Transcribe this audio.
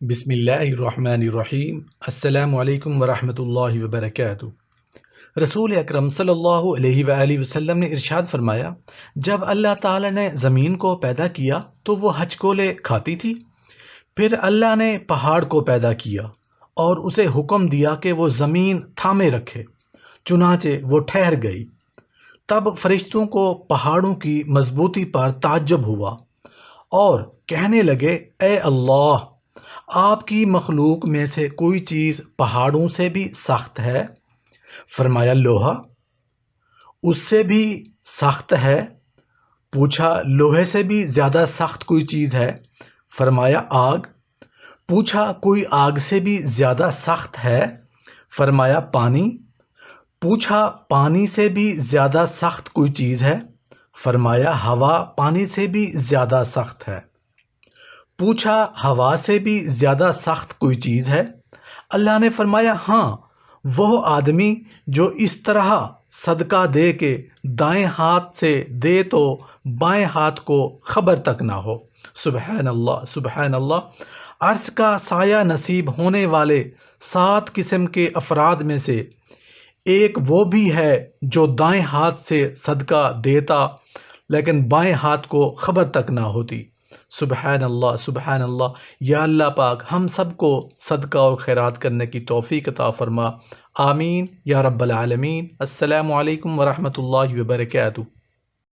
بسم اللہ الرحمن الرحیم۔ السلام علیکم ورحمۃ اللہ وبرکاتہ۔ رسول اکرم صلی اللہ علیہ وآلہ وسلم نے ارشاد فرمایا، جب اللہ تعالی نے زمین کو پیدا کیا تو وہ ہچکولے کھاتی تھی۔ پھر اللہ نے پہاڑ کو پیدا کیا اور اسے حکم دیا کہ وہ زمین تھامے رکھے، چنانچہ وہ ٹھہر گئی۔ تب فرشتوں کو پہاڑوں کی مضبوطی پر تعجب ہوا اور کہنے لگے، اے اللہ، آپ کی مخلوق میں سے کوئی چیز پہاڑوں سے بھی سخت ہے؟ فرمایا، لوہا۔ اس سے بھی سخت ہے؟ پوچھا، لوہے سے بھی زیادہ سخت کوئی چیز ہے؟ فرمایا، آگ۔ پوچھا، کوئی آگ سے بھی زیادہ سخت ہے؟ فرمایا، پانی۔ پوچھا، پانی سے بھی زیادہ سخت کوئی چیز ہے؟ فرمایا، ہوا پانی سے بھی زیادہ سخت ہے۔ پوچھا، ہوا سے بھی زیادہ سخت کوئی چیز ہے؟ اللہ نے فرمایا، ہاں، وہ آدمی جو اس طرح صدقہ دے کہ دائیں ہاتھ سے دے تو بائیں ہاتھ کو خبر تک نہ ہو۔ سبحان اللہ، سبحان اللہ۔ عرش کا سایہ نصیب ہونے والے 7 قسم کے افراد میں سے ایک وہ بھی ہے جو دائیں ہاتھ سے صدقہ دیتا لیکن بائیں ہاتھ کو خبر تک نہ ہوتی۔ سبحان اللہ، سبحان اللہ۔ یا اللہ پاک ہم سب کو صدقہ اور خیرات کرنے کی توفیق عطا فرما، آمین یا رب العالمین۔ السلام علیکم ورحمۃ اللہ وبرکاتہ۔